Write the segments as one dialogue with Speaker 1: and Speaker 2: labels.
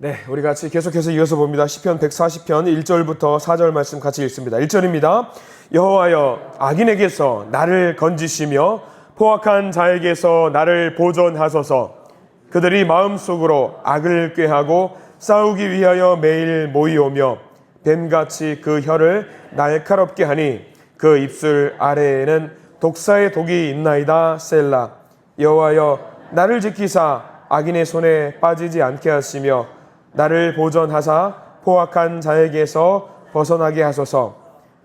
Speaker 1: 네, 우리 같이 계속해서 이어서 봅니다. 시편 140편 1절부터 4절 말씀 같이 읽습니다. 1절입니다. 여호와여, 악인에게서 나를 건지시며 포악한 자에게서 나를 보존하소서. 그들이 마음속으로 악을 꾀하고 싸우기 위하여 매일 모이오며 뱀같이 그 혀를 날카롭게 하니 그 입술 아래에는 독사의 독이 있나이다. 셀라. 여호와여, 나를 지키사 악인의 손에 빠지지 않게 하시며 나를 보존하사 포악한 자에게서 벗어나게 하소서.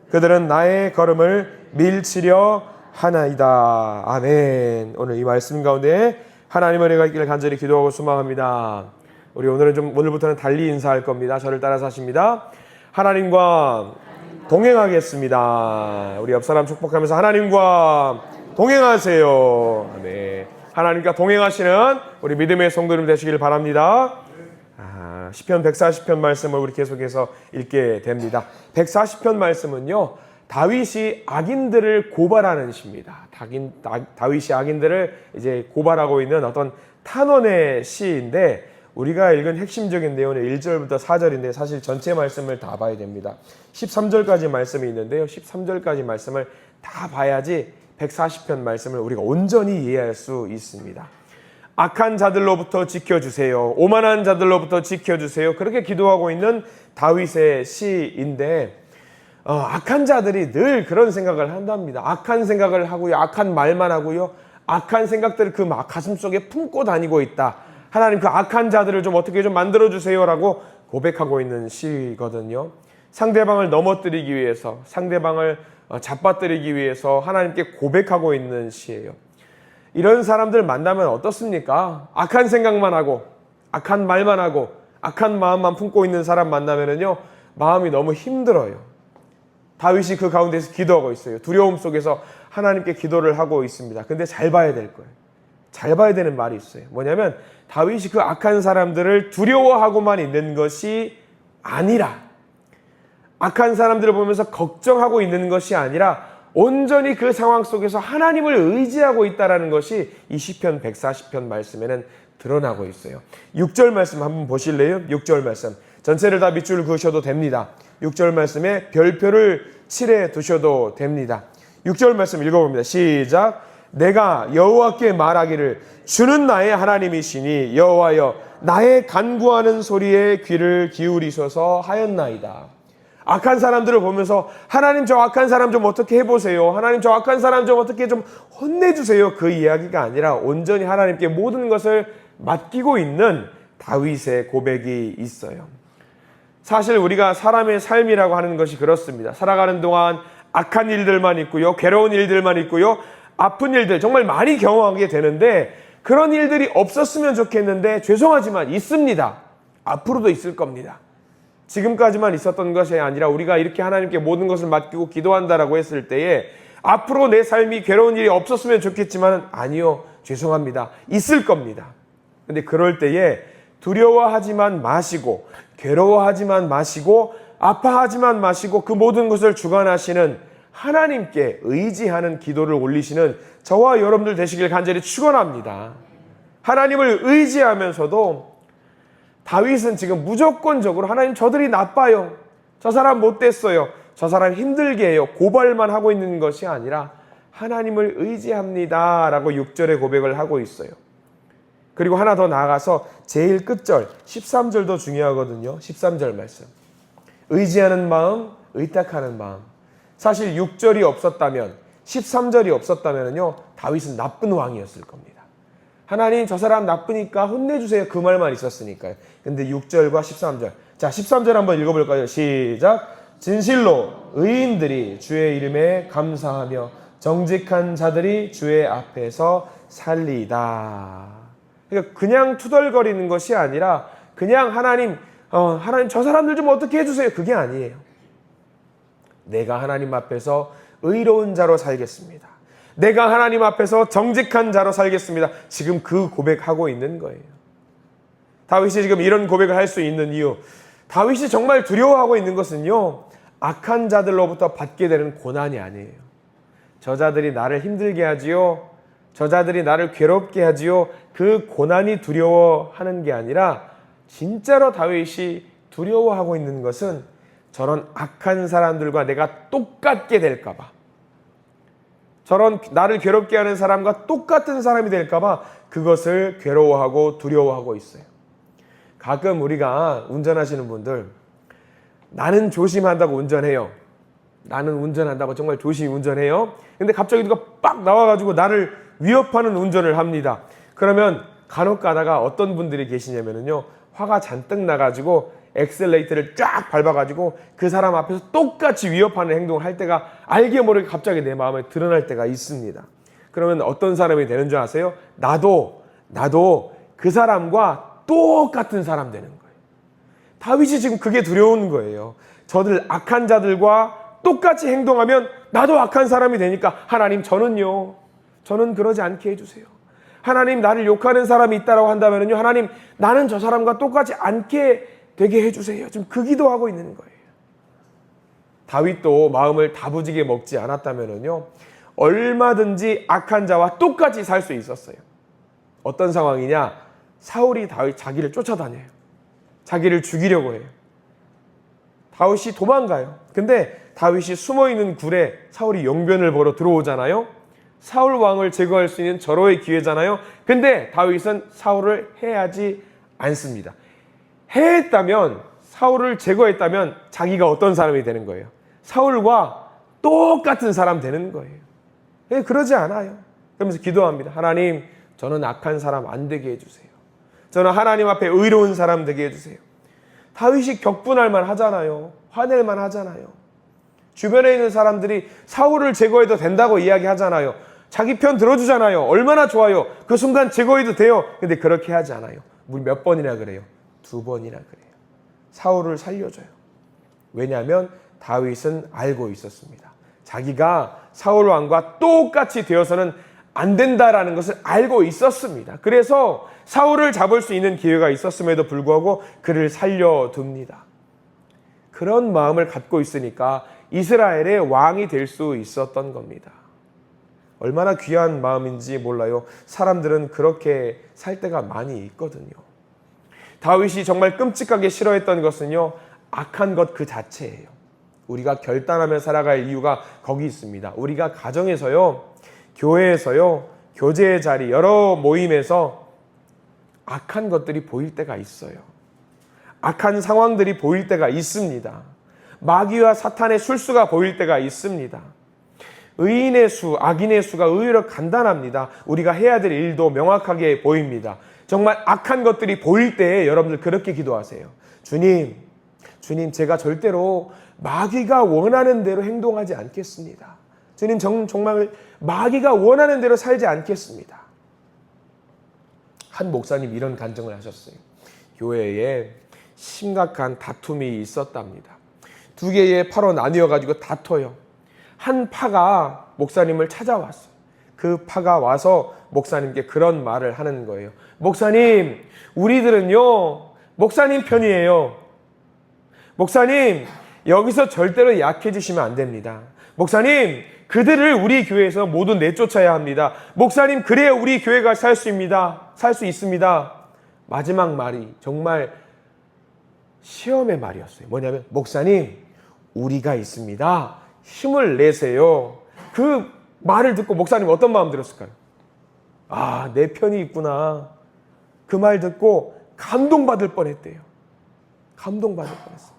Speaker 1: 그들은 나의 걸음을 밀치려 하나이다. 아멘. 오늘 이 말씀 가운데 하나님의 은혜가 있기를 간절히 기도하고 소망합니다. 우리 오늘은 오늘부터는 달리 인사할 겁니다. 저를 따라서 하십니다. 하나님과 동행하겠습니다. 우리 옆 사람 축복하면서 하나님과 동행하세요. 아멘. 하나님과 동행하시는 우리 믿음의 성도님 되시길 바랍니다. 시편 140편 말씀을 우리 계속해서 읽게 됩니다. 140편 말씀은요, 다윗이 악인들을 고발하는 시입니다. 다윗이 악인들을 이제 고발하고 있는 어떤 탄원의 시인데, 우리가 읽은 핵심적인 내용은 1절부터 4절인데 사실 전체 말씀을 다 봐야 됩니다. 13절까지 말씀이 있는데요, 13절까지 말씀을 다 봐야지 140편 말씀을 우리가 온전히 이해할 수 있습니다. 악한 자들로부터 지켜주세요. 오만한 자들로부터 지켜주세요. 그렇게 기도하고 있는 다윗의 시인데, 악한 자들이 늘 그런 생각을 한답니다. 악한 생각을 하고요, 악한 말만 하고요, 악한 생각들을 그 가슴 속에 품고 다니고 있다. 하나님, 그 악한 자들을 좀 어떻게 좀 만들어주세요라고 고백하고 있는 시거든요. 상대방을 넘어뜨리기 위해서, 상대방을 잡아뜨리기 위해서 하나님께 고백하고 있는 시예요. 이런 사람들 만나면 어떻습니까? 악한 생각만 하고, 악한 말만 하고, 악한 마음만 품고 있는 사람 만나면은요, 마음이 너무 힘들어요. 다윗이 그 가운데서 기도하고 있어요. 두려움 속에서 하나님께 기도를 하고 있습니다. 근데 잘 봐야 될 거예요. 잘 봐야 되는 말이 있어요. 뭐냐면, 다윗이 그 악한 사람들을 두려워하고만 있는 것이 아니라, 악한 사람들을 보면서 걱정하고 있는 것이 아니라 온전히 그 상황 속에서 하나님을 의지하고 있다는 것이 이 시편 140편 말씀에는 드러나고 있어요. 6절 말씀 한번 보실래요? 6절 말씀. 전체를 다 밑줄 그으셔도 됩니다. 6절 말씀에 별표를 칠해 두셔도 됩니다. 6절 말씀 읽어봅니다. 시작. 내가 여호와께 말하기를 주는 나의 하나님이시니 여호와여, 나의 간구하는 소리에 귀를 기울이셔서 하였나이다. 악한 사람들을 보면서 하나님, 저 악한 사람 좀 어떻게 해보세요. 하나님, 저 악한 사람 좀 어떻게 좀 혼내주세요. 그 이야기가 아니라 온전히 하나님께 모든 것을 맡기고 있는 다윗의 고백이 있어요. 사실 우리가 사람의 삶이라고 하는 것이 그렇습니다. 살아가는 동안 악한 일들만 있고요, 괴로운 일들만 있고요, 아픈 일들 정말 많이 경험하게 되는데, 그런 일들이 없었으면 좋겠는데 죄송하지만 있습니다. 앞으로도 있을 겁니다. 지금까지만 있었던 것이 아니라 우리가 이렇게 하나님께 모든 것을 맡기고 기도한다라고 했을 때에 앞으로 내 삶이 괴로운 일이 없었으면 좋겠지만 아니요, 죄송합니다. 있을 겁니다. 근데 그럴 때에 두려워하지만 마시고, 괴로워하지만 마시고, 아파하지만 마시고, 그 모든 것을 주관하시는 하나님께 의지하는 기도를 올리시는 저와 여러분들 되시길 간절히 축원합니다. 하나님을 의지하면서도 다윗은 지금 무조건적으로 하나님, 저들이 나빠요, 저 사람 못됐어요, 저 사람 힘들게 해요, 고발만 하고 있는 것이 아니라 하나님을 의지합니다 라고 6절에 고백을 하고 있어요. 그리고 하나 더 나아가서 제일 끝절 13절도 중요하거든요. 13절 말씀. 의지하는 마음, 의탁하는 마음. 사실 6절이 없었다면, 13절이 없었다면요, 다윗은 나쁜 왕이었을 겁니다. 하나님, 저 사람 나쁘니까 혼내주세요, 그 말만 있었으니까요. 근데 6절과 13절. 자, 13절 한번 읽어볼까요? 시작. 진실로 의인들이 주의 이름에 감사하며 정직한 자들이 주의 앞에서 살리이다. 그러니까 그냥 투덜거리는 것이 아니라 그냥 하나님 저 사람들 좀 어떻게 해주세요, 그게 아니에요. 내가 하나님 앞에서 의로운 자로 살겠습니다. 내가 하나님 앞에서 정직한 자로 살겠습니다. 지금 그 고백하고 있는 거예요. 다윗이 지금 이런 고백을 할 수 있는 이유, 다윗이 정말 두려워하고 있는 것은요, 악한 자들로부터 받게 되는 고난이 아니에요. 저 자들이 나를 힘들게 하지요, 저 자들이 나를 괴롭게 하지요, 그 고난이 두려워하는 게 아니라 진짜로 다윗이 두려워하고 있는 것은 저런 악한 사람들과 내가 똑같게 될까 봐, 저런 나를 괴롭게 하는 사람과 똑같은 사람이 될까 봐 그것을 괴로워하고 두려워하고 있어요. 가끔 우리가 운전하시는 분들, 나는 조심한다고 운전해요. 나는 운전한다고 정말 조심히 운전해요. 근데 갑자기 누가 빡 나와가지고 나를 위협하는 운전을 합니다. 그러면 간혹 가다가 어떤 분들이 계시냐면요, 화가 잔뜩 나가지고 엑셀레이터를 쫙 밟아가지고 그 사람 앞에서 똑같이 위협하는 행동을 할 때가 알게 모르게 갑자기 내 마음에 드러날 때가 있습니다. 그러면 어떤 사람이 되는 줄 아세요? 나도 그 사람과 똑같은 사람 되는 거예요. 다윗이 지금 그게 두려운 거예요. 저들 악한 자들과 똑같이 행동하면 나도 악한 사람이 되니까 하나님, 저는 그러지 않게 해주세요. 하나님, 나를 욕하는 사람이 있다고 한다면요, 하나님, 나는 저 사람과 똑같이 않게 되게 해주세요. 지금 그 기도하고 있는 거예요. 다윗도 마음을 다부지게 먹지 않았다면요, 얼마든지 악한 자와 똑같이 살 수 있었어요. 어떤 상황이냐? 사울이 다윗 자기를 쫓아다녀요. 자기를 죽이려고 해요. 다윗이 도망가요. 근데 다윗이 숨어있는 굴에 사울이 용변을 보러 들어오잖아요. 사울 왕을 제거할 수 있는 절호의 기회잖아요. 근데 다윗은 사울을 해하지 않습니다. 해했다면, 사울을 제거했다면 자기가 어떤 사람이 되는 거예요? 사울과 똑같은 사람 되는 거예요. 그러지 않아요. 그러면서 기도합니다. 하나님, 저는 악한 사람 안 되게 해주세요. 저는 하나님 앞에 의로운 사람 되게 해주세요. 다윗이 격분할 만 하잖아요. 화낼 만 하잖아요. 주변에 있는 사람들이 사울을 제거해도 된다고 이야기하잖아요. 자기 편 들어주잖아요. 얼마나 좋아요. 그 순간 제거해도 돼요. 근데 그렇게 하지 않아요. 우리 몇 번이나 그래요? 2번이나 그래요. 사울을 살려줘요. 왜냐하면 다윗은 알고 있었습니다. 자기가 사울 왕과 똑같이 되어서는 안 된다라는 것을 알고 있었습니다. 그래서 사울을 잡을 수 있는 기회가 있었음에도 불구하고 그를 살려둡니다. 그런 마음을 갖고 있으니까 이스라엘의 왕이 될 수 있었던 겁니다. 얼마나 귀한 마음인지 몰라요. 사람들은 그렇게 살 때가 많이 있거든요. 다윗이 정말 끔찍하게 싫어했던 것은요, 악한 것 그 자체예요. 우리가 결단하며 살아갈 이유가 거기 있습니다. 우리가 가정에서요, 교회에서요, 교제의 자리, 여러 모임에서 악한 것들이 보일 때가 있어요. 악한 상황들이 보일 때가 있습니다. 마귀와 사탄의 술수가 보일 때가 있습니다. 의인의 수, 악인의 수가 의외로 간단합니다. 우리가 해야 될 일도 명확하게 보입니다. 정말 악한 것들이 보일 때에 여러분들 그렇게 기도하세요. 주님, 제가 절대로 마귀가 원하는 대로 행동하지 않겠습니다. 주님, 정말 마귀가 원하는 대로 살지 않겠습니다. 한 목사님 이런 간증을 하셨어요. 교회에 심각한 다툼이 있었답니다. 2개의 파로 나뉘어가지고 다퉈요. 한 파가 목사님을 찾아왔어요. 그 파가 와서 목사님께 그런 말을 하는 거예요. 목사님, 우리들은요, 목사님 편이에요. 목사님, 여기서 절대로 약해지시면 안 됩니다. 목사님, 그들을 우리 교회에서 모두 내쫓아야 합니다. 목사님, 그래야 우리 교회가 살 수 있습니다. 마지막 말이 정말 시험의 말이었어요. 뭐냐면, 목사님, 우리가 있습니다. 힘을 내세요. 그 말을 듣고 목사님 어떤 마음 들었을까요? 아, 내 편이 있구나. 그 말 듣고 감동받을 뻔했대요. 감동받을 뻔했어요.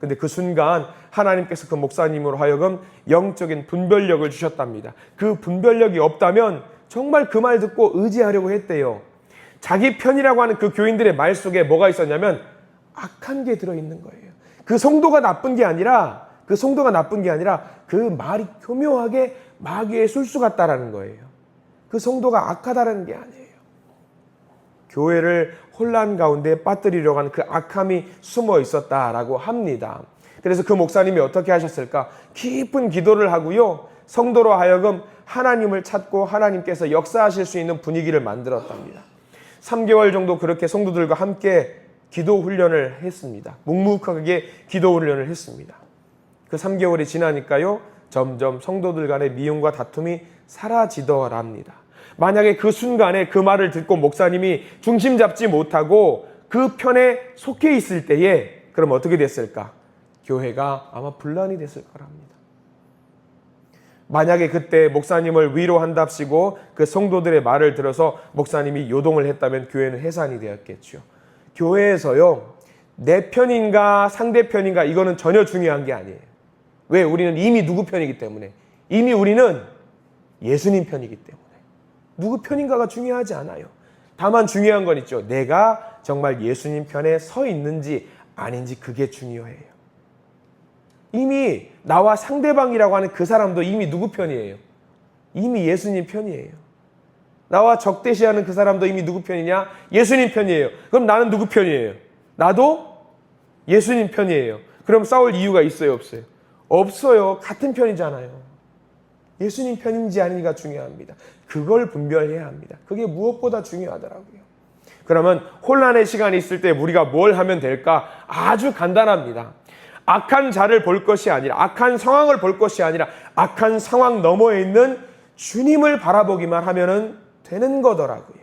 Speaker 1: 근데 그 순간 하나님께서 그 목사님으로 하여금 영적인 분별력을 주셨답니다. 그 분별력이 없다면 정말 그 말 듣고 의지하려고 했대요. 자기 편이라고 하는 그 교인들의 말 속에 뭐가 있었냐면 악한 게 들어있는 거예요. 그 성도가 나쁜 게 아니라 그 말이 교묘하게 마귀의 술수 같다라는 거예요. 그 성도가 악하다는 게 아니에요. 교회를 혼란 가운데 빠뜨리려고 하는 그 악함이 숨어 있었다라고 합니다. 그래서 그 목사님이 어떻게 하셨을까? 깊은 기도를 하고요, 성도로 하여금 하나님을 찾고 하나님께서 역사하실 수 있는 분위기를 만들었답니다. 3개월 정도 그렇게 성도들과 함께 기도 훈련을 했습니다. 묵묵하게 기도 훈련을 했습니다. 그 3개월이 지나니까요, 점점 성도들 간의 미움과 다툼이 사라지더랍니다. 만약에 그 순간에 그 말을 듣고 목사님이 중심 잡지 못하고 그 편에 속해 있을 때에 그럼 어떻게 됐을까? 교회가 아마 분란이 됐을 거랍니다. 만약에 그때 목사님을 위로한답시고 그 성도들의 말을 들어서 목사님이 요동을 했다면 교회는 해산이 되었겠죠. 교회에서요, 내 편인가 상대편인가 이거는 전혀 중요한 게 아니에요. 왜? 우리는 이미 누구 편이기 때문에. 이미 우리는 예수님 편이기 때문에. 누구 편인가가 중요하지 않아요. 다만 중요한 건 있죠. 내가 정말 예수님 편에 서 있는지 아닌지 그게 중요해요. 이미 나와 상대방이라고 하는 그 사람도 이미 누구 편이에요? 이미 예수님 편이에요. 나와 적대시하는 그 사람도 이미 누구 편이냐? 예수님 편이에요. 그럼 나는 누구 편이에요? 나도 예수님 편이에요. 그럼 싸울 이유가 있어요, 없어요? 없어요. 같은 편이잖아요. 예수님 편인지 아닌지가 중요합니다. 그걸 분별해야 합니다. 그게 무엇보다 중요하더라고요. 그러면 혼란의 시간이 있을 때 우리가 뭘 하면 될까? 아주 간단합니다. 악한 자를 볼 것이 아니라, 악한 상황을 볼 것이 아니라 악한 상황 너머에 있는 주님을 바라보기만 하면 되는 거더라고요.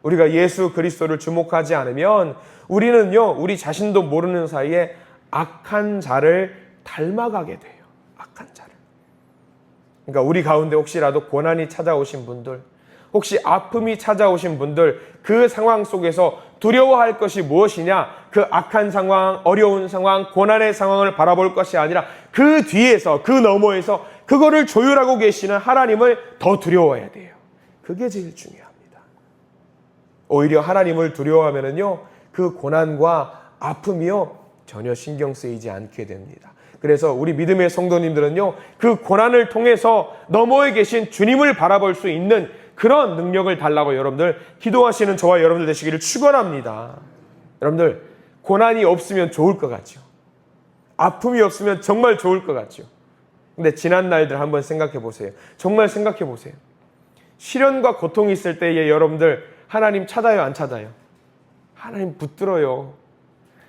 Speaker 1: 우리가 예수 그리스도를 주목하지 않으면 우리는요, 우리 자신도 모르는 사이에 악한 자를 닮아가게 돼요. 악한 자를. 그러니까 우리 가운데 혹시라도 고난이 찾아오신 분들, 혹시 아픔이 찾아오신 분들, 그 상황 속에서 두려워할 것이 무엇이냐? 그 악한 상황, 어려운 상황, 고난의 상황을 바라볼 것이 아니라 그 뒤에서, 그 너머에서 그거를 조율하고 계시는 하나님을 더 두려워해야 돼요. 그게 제일 중요합니다. 오히려 하나님을 두려워하면은요, 그 고난과 아픔이요, 전혀 신경 쓰이지 않게 됩니다. 그래서 우리 믿음의 성도님들은요, 그 고난을 통해서 너머에 계신 주님을 바라볼 수 있는 그런 능력을 달라고 여러분들 기도하시는 저와 여러분들 되시기를 축원합니다. 여러분들, 고난이 없으면 좋을 것 같죠. 아픔이 없으면 정말 좋을 것 같죠. 근데 지난 날들 한번 생각해 보세요. 정말 생각해 보세요. 시련과 고통이 있을 때에 여러분들 하나님 찾아요, 안 찾아요? 하나님 붙들어요.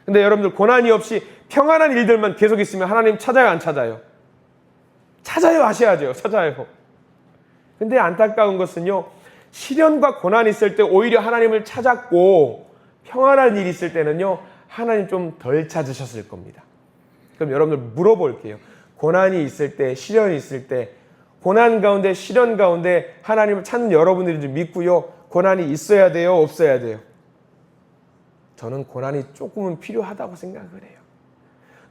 Speaker 1: 근데 여러분들 고난이 없이 평안한 일들만 계속 있으면 하나님 찾아요, 안 찾아요? 찾아요, 하셔야죠. 찾아요. 근데 안타까운 것은요, 시련과 고난이 있을 때 오히려 하나님을 찾았고 평안한 일이 있을 때는요, 하나님 좀 덜 찾으셨을 겁니다. 그럼 여러분들 물어볼게요. 고난이 있을 때, 시련이 있을 때, 고난 가운데, 시련 가운데 하나님을 찾는 여러분들이 좀 믿고요, 고난이 있어야 돼요, 없어야 돼요? 저는 고난이 조금은 필요하다고 생각을 해요.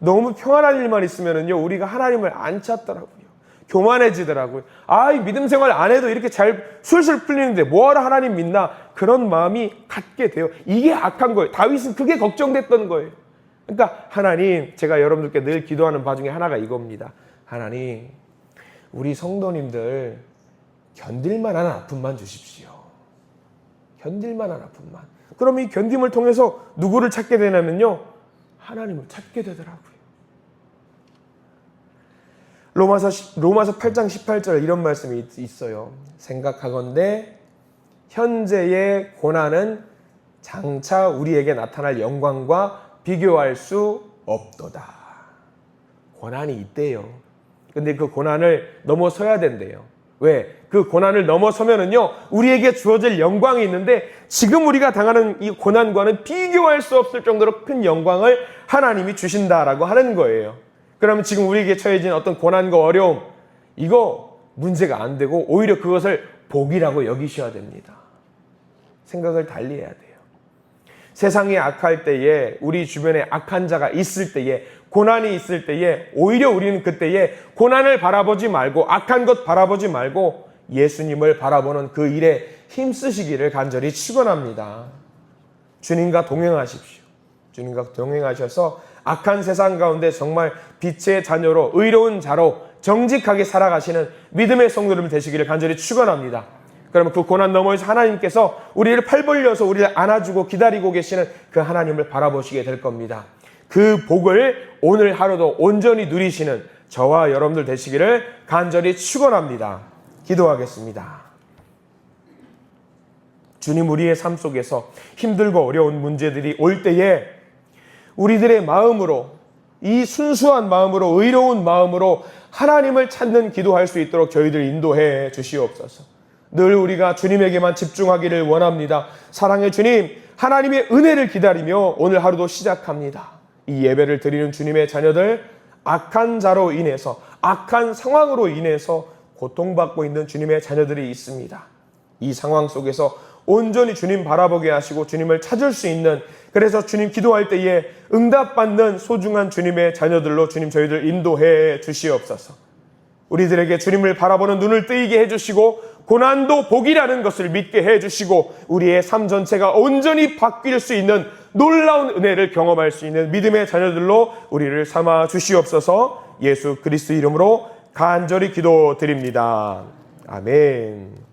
Speaker 1: 너무 평안한 일만 있으면은요, 우리가 하나님을 안 찾더라고요. 교만해지더라고요. 이 믿음 생활 안 해도 이렇게 잘 술술 풀리는데 뭐하러 하나님 믿나? 그런 마음이 갖게 돼요. 이게 악한 거예요. 다윗은 그게 걱정됐던 거예요. 그러니까 하나님, 제가 여러분들께 늘 기도하는 바 중에 하나가 이겁니다. 하나님, 우리 성도님들 견딜만한 아픔만 주십시오. 견딜만한 아픔만. 그럼 이 견딤을 통해서 누구를 찾게 되냐면요, 하나님을 찾게 되더라고요. 로마서 8장 18절 이런 말씀이 있어요. 생각하건대 현재의 고난은 장차 우리에게 나타날 영광과 비교할 수 없도다. 고난이 있대요. 근데 그 고난을 넘어서야 된대요. 왜? 그 고난을 넘어서면은요, 우리에게 주어질 영광이 있는데 지금 우리가 당하는 이 고난과는 비교할 수 없을 정도로 큰 영광을 하나님이 주신다라고 하는 거예요. 그러면 지금 우리에게 처해진 어떤 고난과 어려움, 이거 문제가 안 되고 오히려 그것을 복이라고 여기셔야 됩니다. 생각을 달리 해야 돼요. 세상이 악할 때에, 우리 주변에 악한 자가 있을 때에, 고난이 있을 때에 오히려 우리는 그때에 고난을 바라보지 말고, 악한 것 바라보지 말고 예수님을 바라보는 그 일에 힘쓰시기를 간절히 축원합니다. 주님과 동행하십시오. 주님과 동행하셔서 악한 세상 가운데 정말 빛의 자녀로, 의로운 자로 정직하게 살아가시는 믿음의 성도들 되시기를 간절히 축원합니다. 그러면 그 고난 너머에서 하나님께서 우리를 팔 벌려서 우리를 안아주고 기다리고 계시는 그 하나님을 바라보시게 될 겁니다. 그 복을 오늘 하루도 온전히 누리시는 저와 여러분들 되시기를 간절히 축원합니다. 기도하겠습니다. 주님, 우리의 삶 속에서 힘들고 어려운 문제들이 올 때에 우리들의 마음으로, 이 순수한 마음으로, 의로운 마음으로 하나님을 찾는 기도할 수 있도록 저희들 인도해 주시옵소서. 늘 우리가 주님에게만 집중하기를 원합니다. 사랑의 주님, 하나님의 은혜를 기다리며 오늘 하루도 시작합니다. 이 예배를 드리는 주님의 자녀들, 악한 자로 인해서, 악한 상황으로 인해서 고통받고 있는 주님의 자녀들이 있습니다. 이 상황 속에서 온전히 주님 바라보게 하시고 주님을 찾을 수 있는, 그래서 주님 기도할 때에 응답받는 소중한 주님의 자녀들로 주님 저희들 인도해 주시옵소서. 우리들에게 주님을 바라보는 눈을 뜨이게 해주시고 고난도 복이라는 것을 믿게 해주시고 우리의 삶 전체가 온전히 바뀔 수 있는 놀라운 은혜를 경험할 수 있는 믿음의 자녀들로 우리를 삼아 주시옵소서. 예수 그리스도 이름으로 간절히 기도드립니다. 아멘.